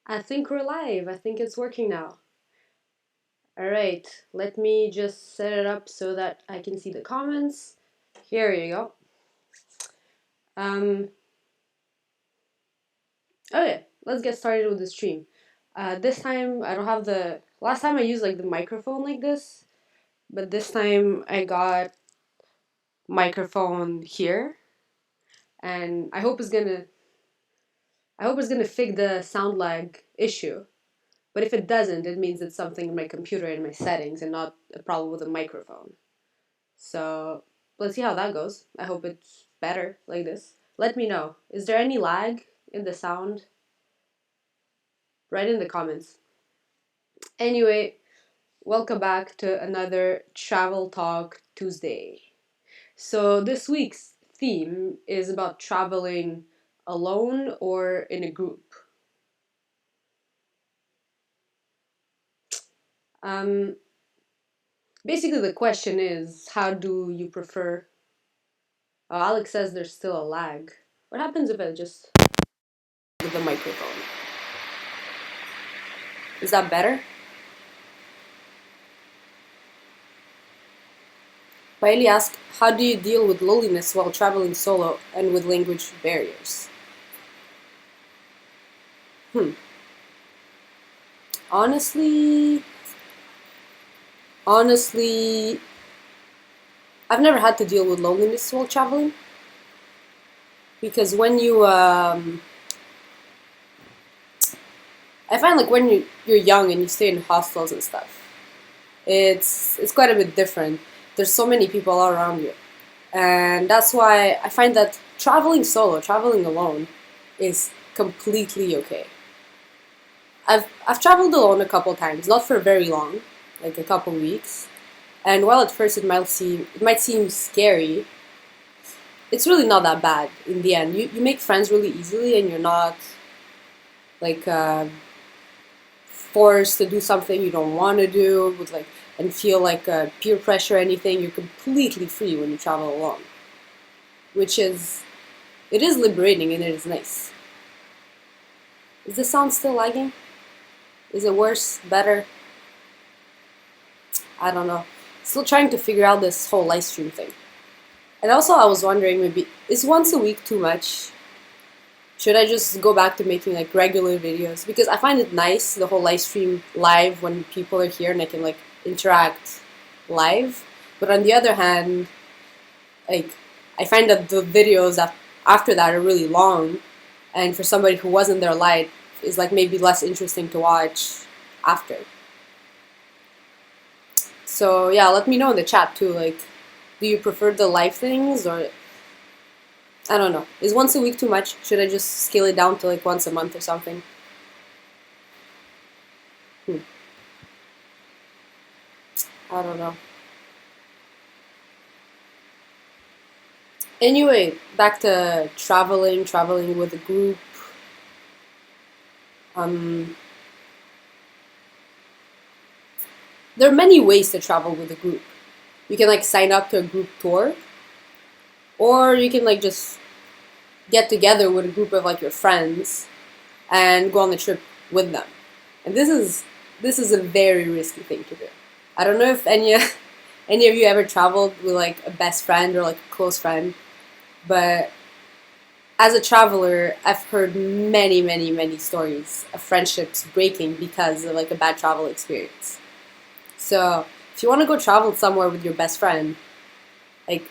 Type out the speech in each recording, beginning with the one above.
I think we're live. I think it's working now. All right, let me just set it up so that I can see the comments. Here you go. Um, okay, let's get started with the stream. This time I don't have the. Last time I used like the microphone like this, but this time I got microphone here, and I hope it's gonna fix the sound lag issue. But if it doesn't, it means it's something in my computer and my settings, and not a problem with the microphone. So let's see how that goes. I hope it's better like this. Let me know. Is there any lag in the sound? Write in the comments. Anyway, welcome back to another Travel Talk Tuesday. So this week's theme is about traveling alone or in a group. Um, Basically, the question is, how do you prefer? Oh, Alex says there's still a lag. What happens if I just with the microphone? Is that better? Bailey asks, how do you deal with loneliness while traveling solo and with language barriers? Hmm. Honestly, honestly, I've never had to deal with loneliness while traveling because I find like when you're young and you stay in hostels and stuff, it's quite a bit different. There's so many people all around you, and that's why I find that traveling solo, traveling alone, is completely okay. I've traveled alone a couple times, not for very long, like a couple weeks. And while at first it might seem scary, it's really not that bad in the end. You make friends really easily, and you're not like forced to do something you don't want to do with like and feel like peer pressure or anything. You're completely free when you travel alone, which is it is liberating and it is nice. Is the sound still lagging? Is it worse? Better? I don't know. Still trying to figure out this whole live stream thing. And also, I was wondering maybe is once a week too much? Should I just go back to making like regular videos? Because I find it nice the whole live stream live when people are here and I can like interact live. But on the other hand, like I find that the videos after that are really long, and for somebody who wasn't there live is like maybe less interesting to watch after. So yeah, let me know in the chat too. Like, do you prefer the live things or I don't know. Is once a week too much? Should I just scale it down to like once a month or something? Hmm. I don't know. Anyway, back to traveling with a group. Um, there are many ways to travel with a group. You can like sign up to a group tour, or you can like just get together with a group of like your friends and go on the trip with them. And this is a very risky thing to do. I don't know if any of you ever traveled with like a best friend or like a close friend, but as a traveler, I've heard many, many, many stories of friendships breaking because of like a bad travel experience. So if you want to go travel somewhere with your best friend, like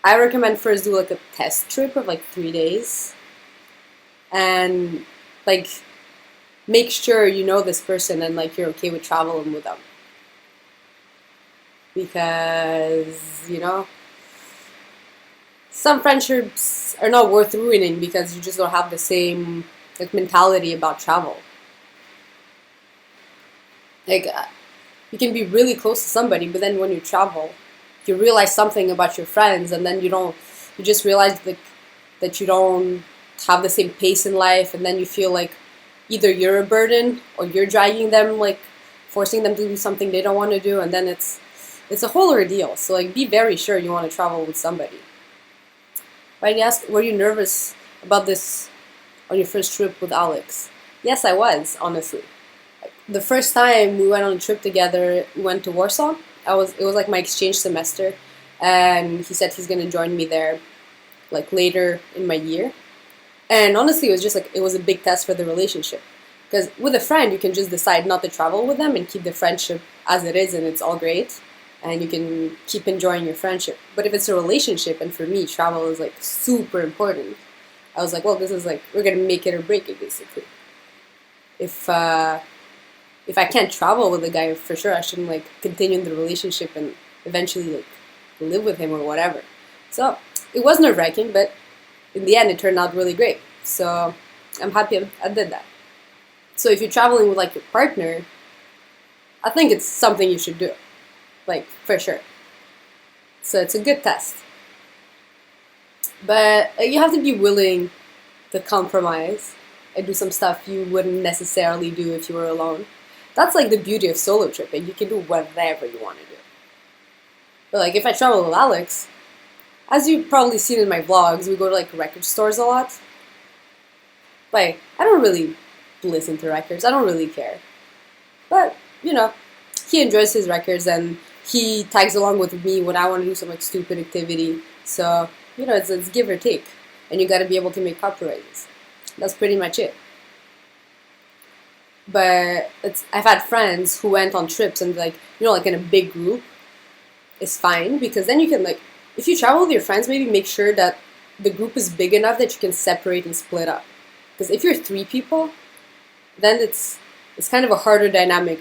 I recommend first do like a test trip of like 3 days and like make sure you know this person and like you're okay with traveling with them. Because, some friendships are not worth ruining because you just don't have the same like mentality about travel. Like you can be really close to somebody, but then when you travel, you realize something about your friends, and then you just realize that you don't have the same pace in life, and then you feel like either you're a burden or you're dragging them, like forcing them to do something they don't want to do, and then it's a whole ordeal. So like be very sure you want to travel with somebody. Right? Yes. Were you nervous about this on your first trip with Alex? Yes, I was, honestly. The first time we went on a trip together, we went to Warsaw. It was like my exchange semester, and he said he's gonna join me there like later in my year. And honestly, it was just like it was a big test for the relationship. Because with a friend, you can just decide not to travel with them and keep the friendship as it is, and it's all great, and you can keep enjoying your friendship. But if it's a relationship, and for me, travel is like super important. I was like, well, this is like we're gonna make it or break it, basically. If uh, if I can't travel with a guy, for sure I shouldn't like continue the relationship and eventually like live with him or whatever. So it was nerve wracking, but in the end, it turned out really great. So I'm happy I did that. So if you're traveling with like your partner, I think it's something you should do, like for sure. So it's a good test, but you have to be willing to compromise and do some stuff you wouldn't necessarily do if you were alone. That's like the beauty of solo tripping. You can do whatever you want to do. But like if I travel with Alex, as you've probably seen in my vlogs, we go to like record stores a lot. Like I don't really listen to records. I don't really care. But you know, he enjoys his records and he tags along with me when I want to do some like stupid activity. So you know, it's give or take, and you got to be able to make compromises. That's pretty much it. But I've had friends who went on trips and like like in a big group is fine because then you can like if you travel with your friends maybe make sure that the group is big enough that you can separate and split up. Because if you're three people, then it's kind of a harder dynamic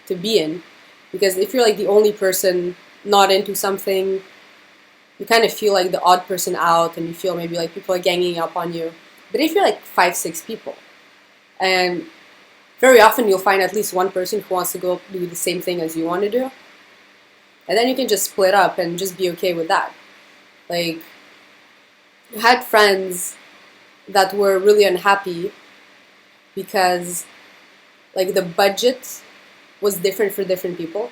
to be in because if you're like the only person not into something, you kind of feel like the odd person out and you feel maybe like people are ganging up on you. But if you're like 5, 6 people, and very often you'll find at least one person who wants to go do the same thing as you want to do, and then you can just split up and just be okay with that. Like, I had friends that were really unhappy because like the budget was different for different people.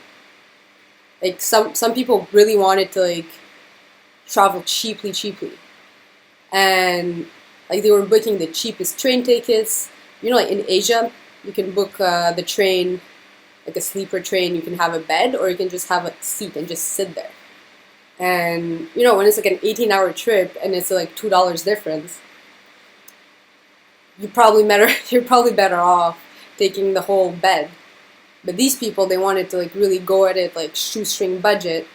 Like some people really wanted to like travel cheaply, and like they were booking the cheapest train tickets. Like in Asia, you can book the train, like a sleeper train. You can have a bed, or you can just have a seat and just sit there. And when it's like an 18-hour trip and it's like $2 difference, you're probably better off taking the whole bed. But these people, they wanted to like really go at it like shoestring budget,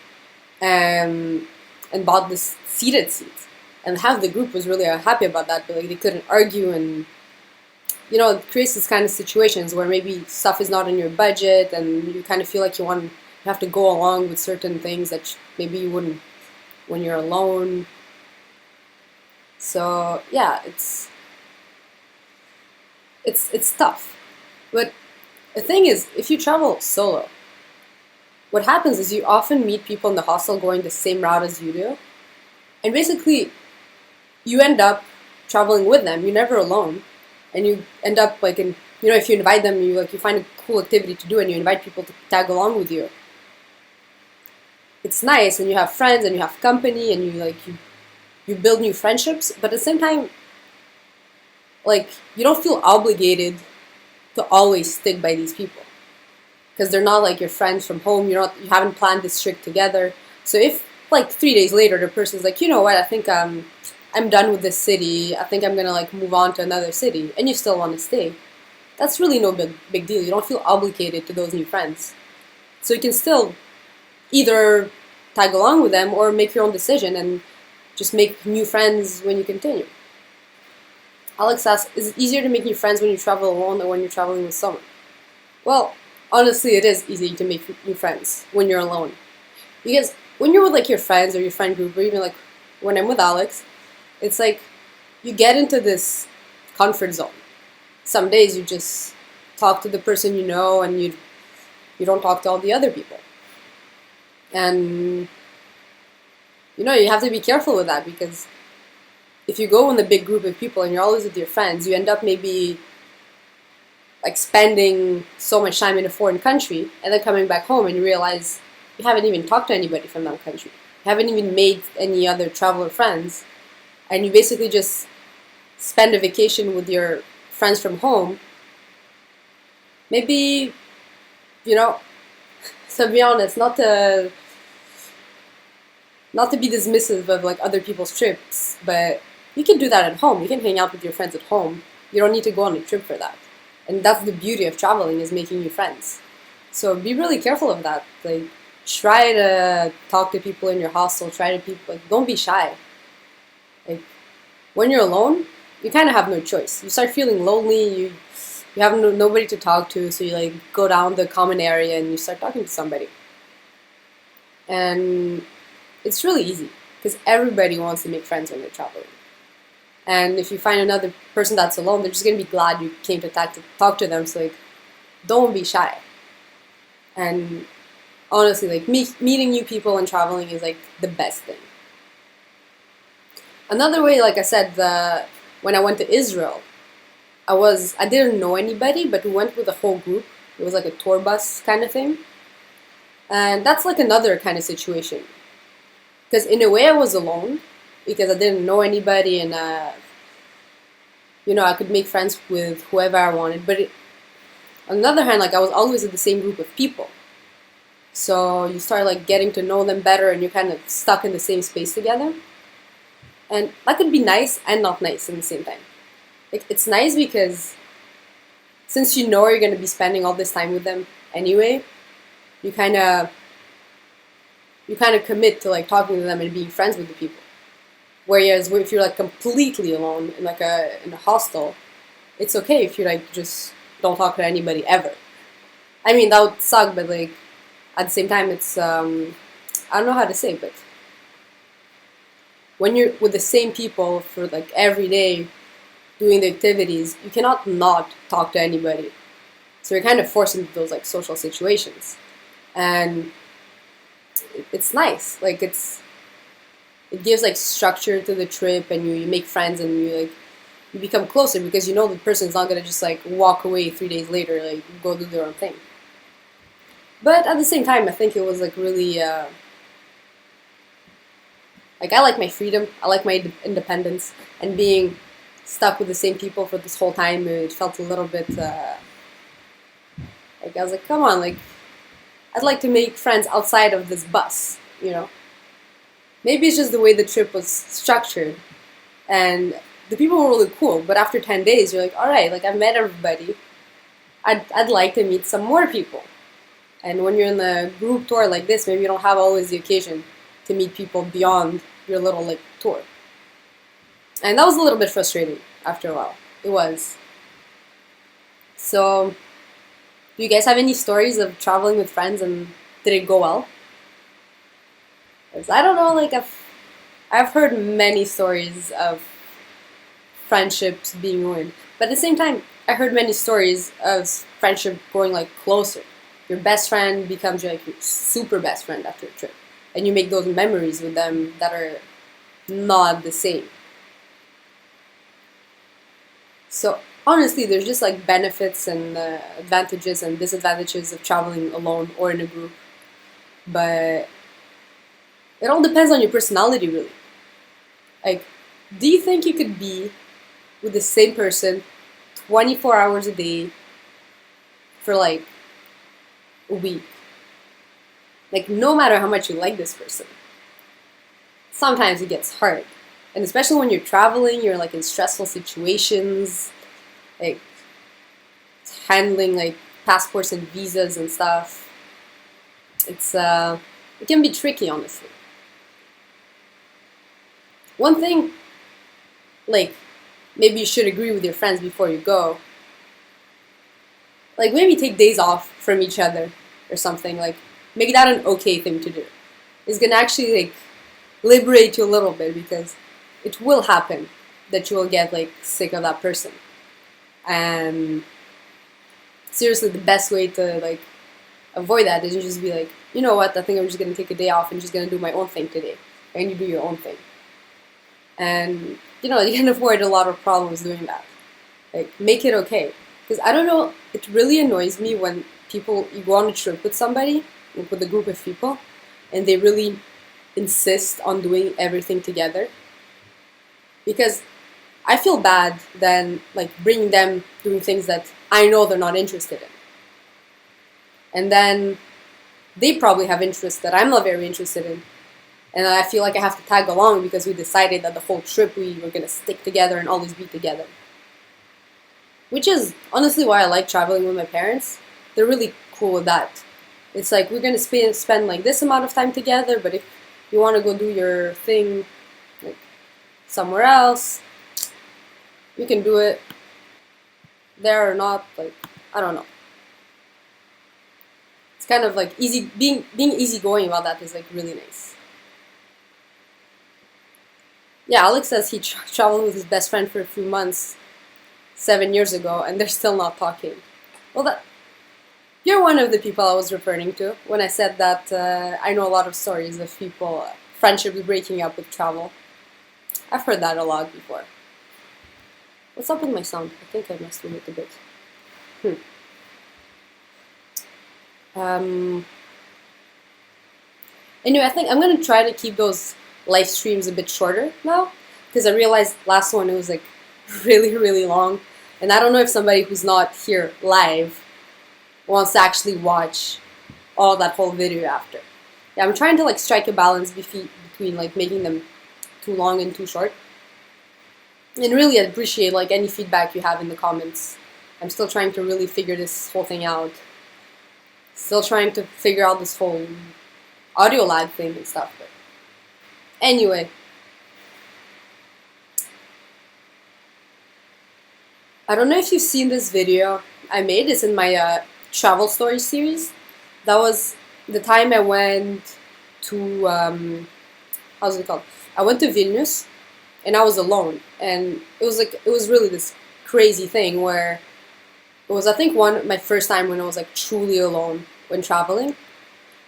and bought this seated seats. And half the group was really happy about that, but like they couldn't argue, and it creates this kind of situations where maybe stuff is not in your budget, and you kind of feel like you have to go along with certain things that maybe you wouldn't when you're alone. So yeah, it's tough. But the thing is, if you travel solo, what happens is you often meet people in the hostel going the same route as you do, and basically you end up traveling with them. You're never alone, and you end up like if you invite them, you find a cool activity to do, and you invite people to tag along with you. It's nice, and you have friends, and you have company, and you build new friendships. But at the same time, like you don't feel obligated to always stick by these people because they're not like your friends from home. You haven't planned this trip together. So if like 3 days later the person's like, you know what, I think I'm done with this city. I think I'm gonna like move on to another city, and you still want to stay, that's really no big deal. You don't feel obligated to those new friends. So you can still either tag along with them or make your own decision and just make new friends when you continue. Alex asks, is it easier to make new friends when you travel alone or when you're traveling with someone? Well, honestly, it is easy to make new friends when you're alone. Because when you're with like your friends or your friend group, or even like when I'm with Alex, it's like you get into this comfort zone. Some days you just talk to the person you know, and you don't talk to all the other people. And you have to be careful with that, because if you go in a big group of people and you're always with your friends, you end up maybe like spending so much time in a foreign country and then coming back home and you realize you haven't even talked to anybody from that country. You haven't even made any other traveler friends, and you basically just spend a vacation with your friends from home Maybe, you know, to be honest, not to be dismissive of like other people's trips, but you can do that at home. You can hang out with your friends at home. You don't need to go on a trip for that. And that's the beauty of traveling, is making new friends. So be really careful of that. Like, try to talk to people in your hostel. Try to people like, don't be shy. Like, when you're alone, you kind of have no choice. You start feeling lonely. You have nobody to talk to, so you like go down the common area and you start talking to somebody. And it's really easy because everybody wants to make friends when they're traveling. And if you find another person that's alone, they're just gonna be glad you came to talk to them. So like, don't be shy. And honestly, like meeting new people and traveling is like the best thing. Another way, like I said, when I went to Israel, I didn't know anybody, but we went with a whole group. It was like a tour bus kind of thing, and that's like another kind of situation. Because in a way, I was alone because I didn't know anybody, and I could make friends with whoever I wanted. But on the other hand, like I was always in the same group of people, so you start like getting to know them better, and you're kind of stuck in the same space together. And that could be nice and not nice in the same time. Like, it's nice because since you know you're going to be spending all this time with them anyway, you kind of commit to like talking to them and being friends with the people. Whereas if you're like completely alone in in a hostel, it's okay if you like just don't talk to anybody ever. I mean, that would suck, but like at the same time, it's I don't know how to say, but when you're with the same people for like every day doing the activities, you cannot not talk to anybody. So you're kind of forced into those like social situations, and it's nice. Like it gives like structure to the trip, and you make friends, and you become closer because you know the person's not gonna just like walk away 3 days later, like go do their own thing. But at the same time, I think it was like really. Like, I like my freedom, I like my independence, and being stuck with the same people for this whole time, it felt a little bit, like, I was like, come on, like, I'd like to make friends outside of this bus, you know? Maybe it's just the way the trip was structured, and the people were really cool, but after 10 days, you're like, alright, like, I've met everybody, I'd like to meet some more people. And when you're in a group tour like this, maybe you don't have always the occasion to meet people beyond your little like tour. And that was a little bit frustrating after a while. It was. So, do you guys have any stories of traveling with friends and did it go well? 'Cause I don't know, like I've heard many stories of friendships being ruined. But at the same time, I heard many stories of friendship growing like closer. Your best friend becomes like your super best friend after a trip. And you make those memories with them that are not the same. So honestly, there's just like benefits and advantages and disadvantages of traveling alone or in a group. But it all depends on your personality, really. Like, do you think you could be with the same person 24 hours a day for like a week? Like, no matter how much you like this person, sometimes it gets hard. And especially when you're traveling, you're like in stressful situations, like handling like passports and visas and stuff. It can be tricky, honestly. One thing, like, maybe you should agree with your friends before you go. Like, maybe take days off from each other or something. Like, make that an okay thing to do. It's gonna actually like liberate you a little bit because it will happen that you will get like sick of that person. And seriously, the best way to like avoid that is you just be like, you know what, I think I'm just gonna take a day off and just gonna do my own thing today. And you do your own thing. And you can avoid a lot of problems doing that. Like, make it okay. Because I don't know, it really annoys me when you go on a trip with somebody, like with a group of people, and they really insist on doing everything together. Because I feel bad then like bringing them doing things that I know they're not interested in. and then they probably have interests that I'm not very interested in, and I feel like I have to tag along because we decided that the whole trip we were gonna stick together and always be together. Which is honestly why I like traveling with my parents. They're really cool with that. It's like we're gonna spend like this amount of time together, but if you want to go do your thing like somewhere else, you can do it. They're not like, I don't know. It's kind of like easy being easygoing about that is like really nice. Yeah, Alex says he traveled with his best friend for a few months 7 years ago, and they're still not talking. Well, that you're one of the people I was referring to when I said that I know a lot of stories of people friendships breaking up with travel. I've heard that a lot before. What's up with my sound? I think I messed with it a bit. Um, anyway, I think I'm gonna try to keep those live streams a bit shorter now because I realized last one it was like really long, and I don't know if somebody who's not here live wants to actually watch all that whole video after. Yeah, I'm trying to like strike a balance between like making them too long and too short. And really appreciate like any feedback you have in the comments. I'm still trying to really figure this whole thing out. Still trying to figure out this whole audio lag thing and stuff. But anyway, I don't know if you've seen this video I made. It's in my travel story series. That was the time I went to how's it called? I went to Vilnius, and I was alone, and it was really this crazy thing where it was I think my first time when I was like truly alone when traveling,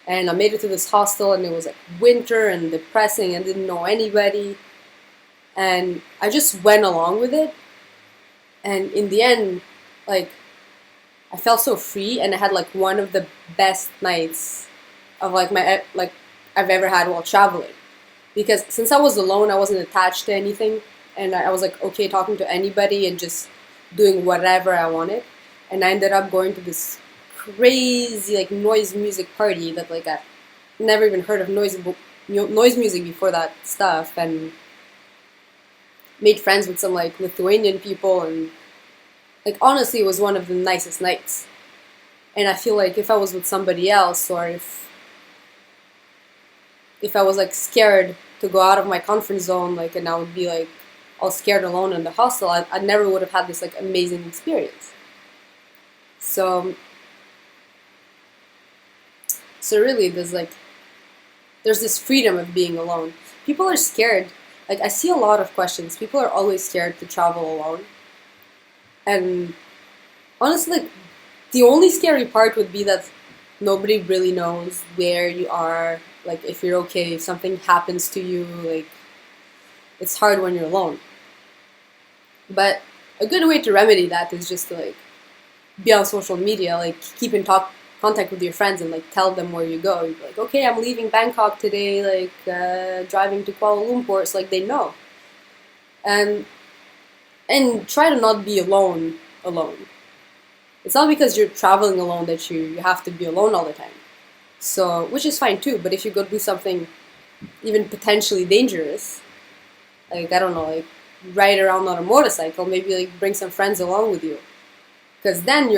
and I made it to this hostel, and it was like winter and depressing and didn't know anybody, and I just went along with it, and in the end, like I felt so free, and I had like one of the best nights of like my like I've ever had while traveling. Because since I was alone, I wasn't attached to anything, and I was like okay talking to anybody and just doing whatever I wanted. And I ended up going to this crazy like noise music party that like I never even heard of noise music before that stuff, and made friends with some like Lithuanian people, and like honestly, it was one of the nicest nights. And I feel like if I was with somebody else, or if I was like scared to go out of my comfort zone, like, and I would be like all scared alone in the hostel, I never would have had this like amazing experience. So really, there's this freedom of being alone. People are scared. Like I see a lot of questions. People are always scared to travel alone, and honestly, like, the only scary part would be that nobody really knows where you are. Like if you're okay, if something happens to you, like it's hard when you're alone. But a good way to remedy that is just to like be on social media, like keep in contact with your friends and like tell them where you go. You'd be like, okay, I'm leaving Bangkok today, like driving to Kuala Lumpur, so like they know. And try to not be alone. It's not because you're traveling alone that you have to be alone all the time. So, which is fine too, but if you go do something even potentially dangerous, like, I don't know, like, ride around on a motorcycle, maybe, like, bring some friends along with you. Because then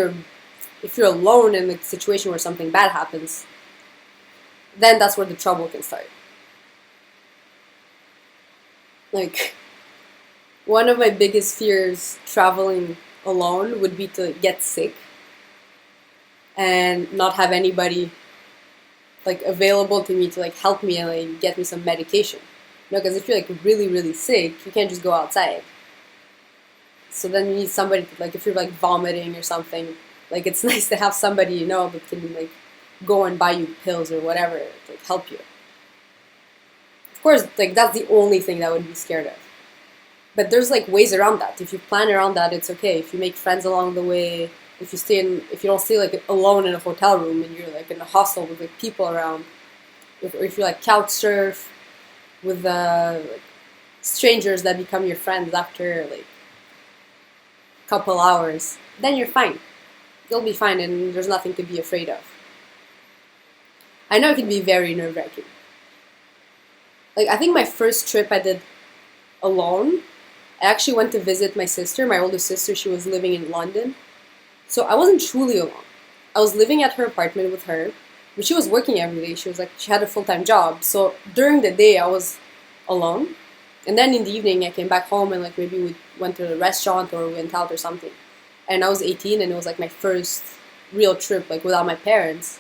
if you're alone in a situation where something bad happens, then that's where the trouble can start. Like, one of my biggest fears traveling alone would be to get sick and not have anybody like available to me to like help me and like get me some medication. Because if you're like really sick, you can't just go outside. So then you need somebody to, like, if you're like vomiting or something, like it's nice to have somebody you know that can like go and buy you pills or whatever to like, help you. Of course, like that's the only thing that I would be scared of. But there's like ways around that. If you plan around that, it's okay. If you make friends along the way, if you don't stay like alone in a hotel room and you're like in a hostel with like people around, if you like couch surf with like, strangers that become your friends after like a couple hours, then you're fine. You'll be fine, and there's nothing to be afraid of. I know it can be very nerve-wracking. Like, I think my first trip I did alone, I actually went to visit my sister, my older sister. She was living in London. So I wasn't truly alone. I was living at her apartment with her, but she was working every day. She was like, she had a full-time job. So during the day, I was alone. And then in the evening, I came back home and like maybe we went to a restaurant or we went out or something. And I was 18 and it was like my first real trip, like without my parents.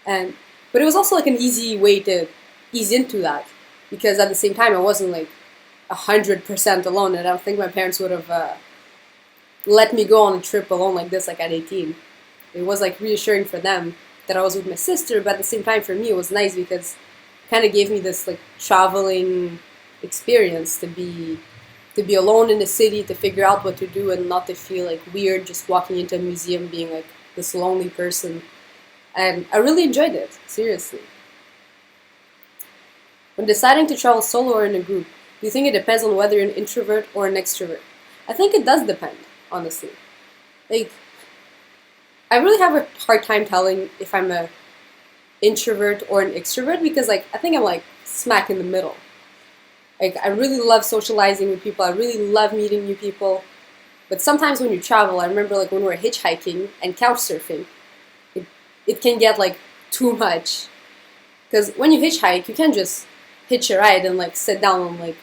And but it was also like an easy way to ease into that because at the same time, I wasn't like 100% alone. And I don't think my parents would have let me go on a trip alone like this, like at 18. It was like reassuring for them that I was with my sister, but at the same time for me it was nice because it kind of gave me this like traveling experience to be alone in the city, to figure out what to do and not to feel like weird just walking into a museum being like this lonely person. And I really enjoyed it, seriously. When deciding to travel solo or in a group, do you think it depends on whether you're an introvert or an extrovert? I think it does depend, honestly. Like, I really have a hard time telling if I'm a introvert or an extrovert because like I think I'm like smack in the middle. Like I really love socializing with people. I really love meeting new people. But sometimes when you travel, I remember like when we were hitchhiking and couch surfing, it can get like too much. Because when you hitchhike, you can't just hitch a ride and like sit down and like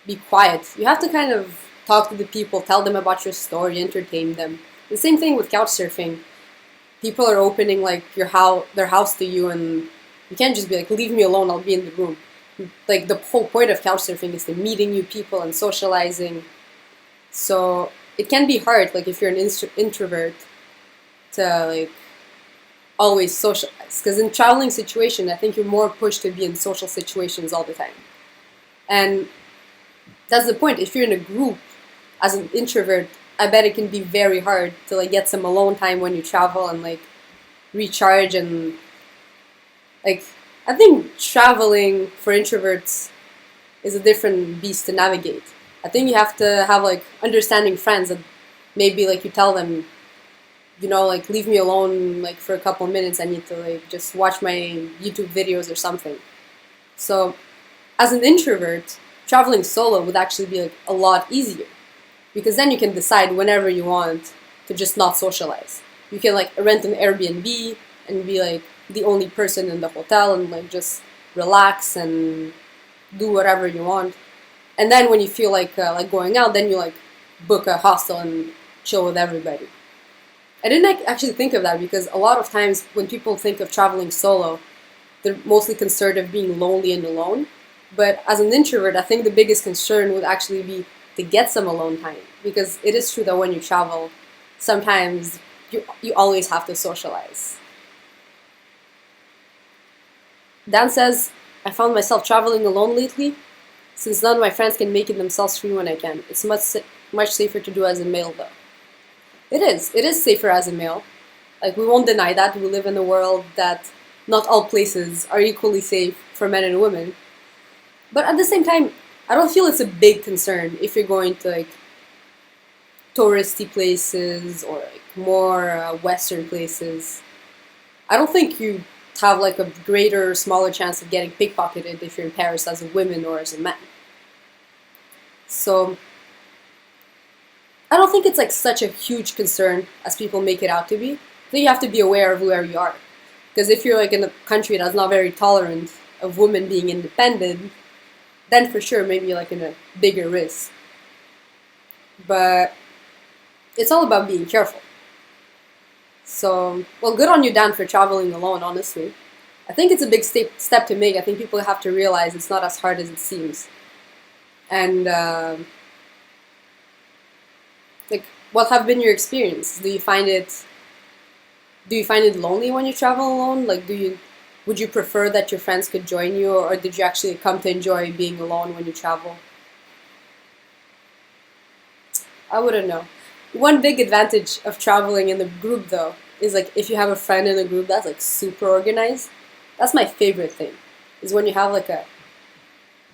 be quiet. You have to kind of talk to the people, tell them about your story, entertain them. The same thing with couch surfing. People are opening like their house to you, and you can't just be like, "Leave me alone. I'll be in the room." Like the whole point of couch surfing is to meeting new people and socializing. So it can be hard, like if you're an introvert, to like always socialize. Because in traveling situation, I think you're more pushed to be in social situations all the time, and that's the point. If you're in a group as an introvert, I bet it can be very hard to like get some alone time when you travel and like recharge and like I think traveling for introverts is a different beast to navigate. I think you have to have like understanding friends that maybe like you tell them, like leave me alone like for a couple minutes. I need to like just watch my YouTube videos or something. So as an introvert, traveling solo would actually be like a lot easier because then you can decide whenever you want to just not socialize. You can like rent an Airbnb and be like the only person in the hotel and like just relax and do whatever you want. And then when you feel like going out, then you like book a hostel and chill with everybody. I didn't actually think of that because a lot of times when people think of traveling solo, they're mostly concerned of being lonely and alone. But as an introvert, I think the biggest concern would actually be to get some alone time because it is true that when you travel, sometimes you always have to socialize. Dan says, I found myself traveling alone lately since none of my friends can make it themselves free when I can. It's much safer to do as a male though. It is. It is safer as a male. Like we won't deny that. We live in a world that not all places are equally safe for men and women. But at the same time, I don't feel it's a big concern if you're going to like touristy places or like more Western places. I don't think you have like a greater or smaller chance of getting pickpocketed if you're in Paris as a woman or as a man. So I don't think it's like such a huge concern as people make it out to be. I think you have to be aware of where you are. Because if you're like in a country that's not very tolerant of women being independent, then for sure maybe like in a bigger risk. But it's all about being careful. So, well, good on you, Dan, for traveling alone, honestly. I think it's a big step to make. I think people have to realize it's not as hard as it seems. And, like, what have been your experience? Do you find it lonely when you travel alone? Like, would you prefer that your friends could join you, or did you actually come to enjoy being alone when you travel? I wouldn't know. One big advantage of traveling in a group, though, is like if you have a friend in a group that's like super organized. That's my favorite thing. Is when you have like a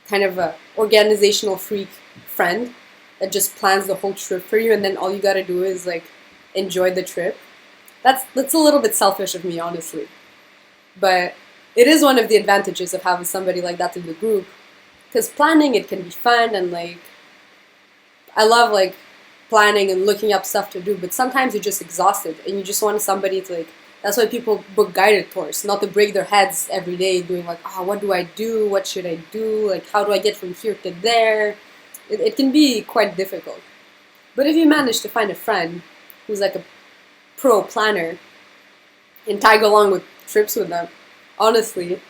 kind of a organizational freak friend that just plans the whole trip for you, and then all you gotta do is like enjoy the trip. That's a little bit selfish of me, honestly. But it is one of the advantages of having somebody like that in the group, because planning it can be fun, and like I love like planning and looking up stuff to do, but sometimes you're just exhausted and you just want somebody to like. That's why people book guided tours, not to break their heads every day doing like, oh, what do I do? What should I do? Like, how do I get from here to there? It can be quite difficult. But if you manage to find a friend who's like a pro planner and tag along with trips with them, honestly,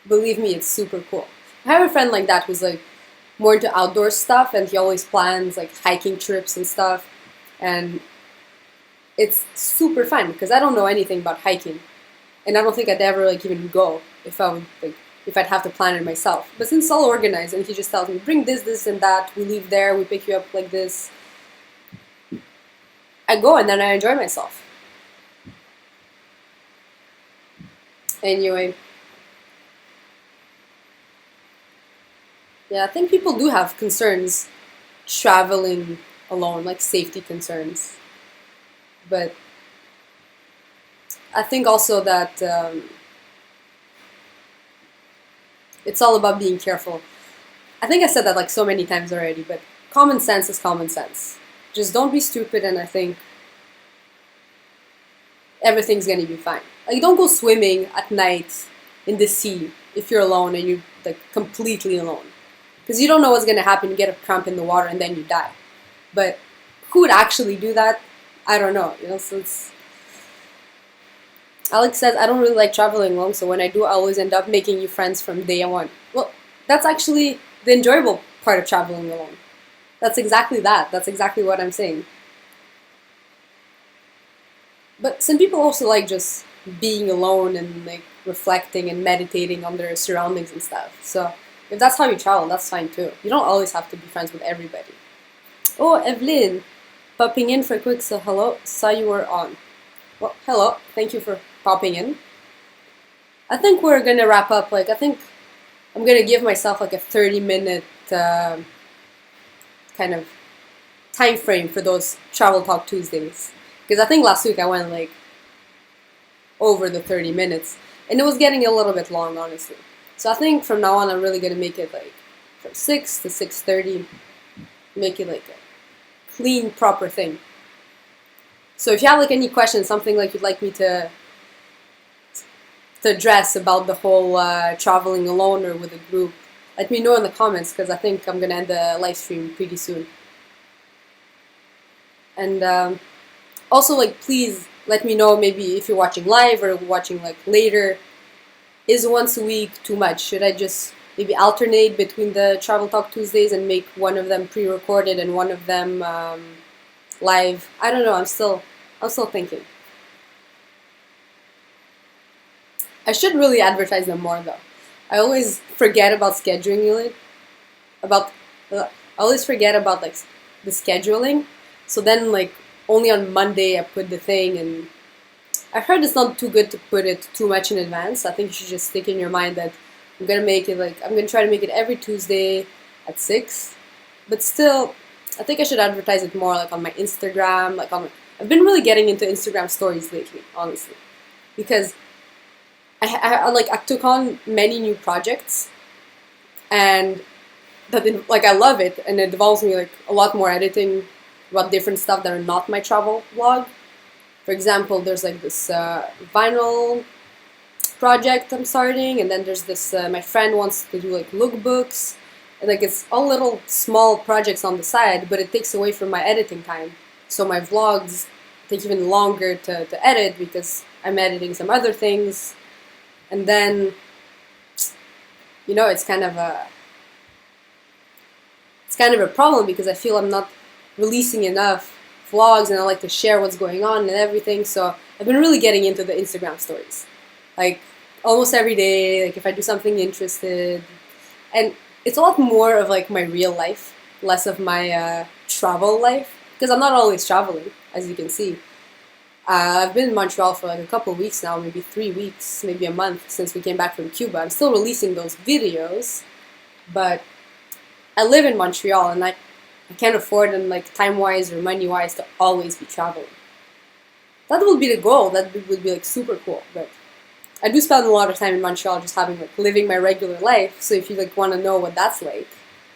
believe me, it's super cool. I have a friend like that who's like more into outdoor stuff, and he always plans like hiking trips and stuff, and it's super fun because I don't know anything about hiking, and I don't think I'd ever like even go if I'd have to plan it myself. But since it's all organized, and he just tells me bring this, this, and that, we leave there, we pick you up like this, I go and then I enjoy myself. Anyway, yeah, I think people do have concerns traveling alone, like safety concerns. But I think also that it's all about being careful. I think I said that like so many times already, but common sense is common sense. Just don't be stupid, and I think everything's gonna be fine. Like, don't go swimming at night in the sea if you're alone and you're like completely alone, because you don't know what's gonna happen. You get a cramp in the water and then you die. But who would actually do that? I don't know. So it's. Alex says, I don't really like traveling alone, so when I do, I always end up making new friends from day one. Well, that's actually the enjoyable part of traveling alone. That's exactly that. That's exactly what I'm saying. But some people also like just being alone and like reflecting and meditating on their surroundings and stuff. So if that's how you travel, that's fine too. You don't always have to be friends with everybody. Oh, Evelyn, popping in for a quick so hello. Saw you were on. Well, hello. Thank you for popping in. I think we're gonna wrap up. Like, I think I'm gonna give myself like a 30-minute kind of time frame for those Travel Talk Tuesdays. Because I think last week I went like over the 30 minutes, and it was getting a little bit long, honestly. So I think from now on I'm really gonna make it like from 6 to 6:30, make it like a clean, proper thing. So if you have like any questions, something like you'd like me to address about the whole traveling alone or with a group, let me know in the comments, because I think I'm gonna end the live stream pretty soon. And also, like, please let me know maybe if you're watching live or watching like later. Is once a week too much? Should I just maybe alternate between the Travel Talk Tuesdays and make one of them pre-recorded and one of them live? I don't know. I'm still thinking. I should really advertise them more though. I always forget about scheduling it. I always forget about like the scheduling. So then like only on Monday I put the thing, and I heard it's not too good to put it too much in advance. I think you should just stick in your mind that I'm gonna try to make it every Tuesday at 6. But still, I think I should advertise it more like on my Instagram, I've been really getting into Instagram stories lately, honestly, because I took on many new projects, and I love it, and it involves me like a lot more editing about different stuff that are not my travel vlog. For example, there's like this vinyl project I'm starting, and then there's this my friend wants to do like lookbooks, and like it's all little small projects on the side, but it takes away from my editing time. So my vlogs take even longer to edit because I'm editing some other things, and then it's kind of a problem because I feel I'm not releasing enough vlogs, and I like to share what's going on and everything. So I've been really getting into the Instagram stories, like almost every day. Like if I do something interested, and it's a lot more of like my real life, less of my travel life, because I'm not always traveling, as you can see. I've been in Montreal for like a couple of weeks now, maybe 3 weeks, maybe a month since we came back from Cuba. I'm still releasing those videos, but I live in Montreal, and I can't afford, and like time-wise or money-wise, to always be traveling. That would be the goal. That would be like super cool, but I do spend a lot of time in Montreal just having like living my regular life. So if you like want to know what that's like,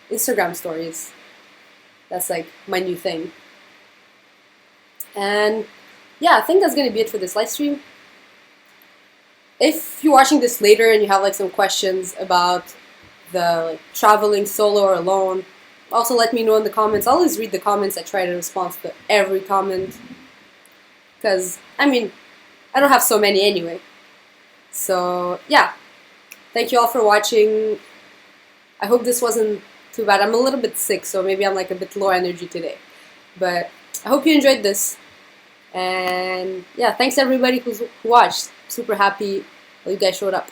Instagram stories. That's like my new thing. And yeah, I think that's gonna be it for this live stream. If you're watching this later and you have like some questions about the like traveling solo or alone, also let me know in the comments. I always read the comments. I try to respond to every comment because I mean I don't have so many anyway. So yeah, thank you all for watching. I hope this wasn't too bad. I'm a little bit sick, so maybe I'm like a bit low energy today. But I hope you enjoyed this. And yeah, thanks everybody who watched. Super happy that you guys showed up.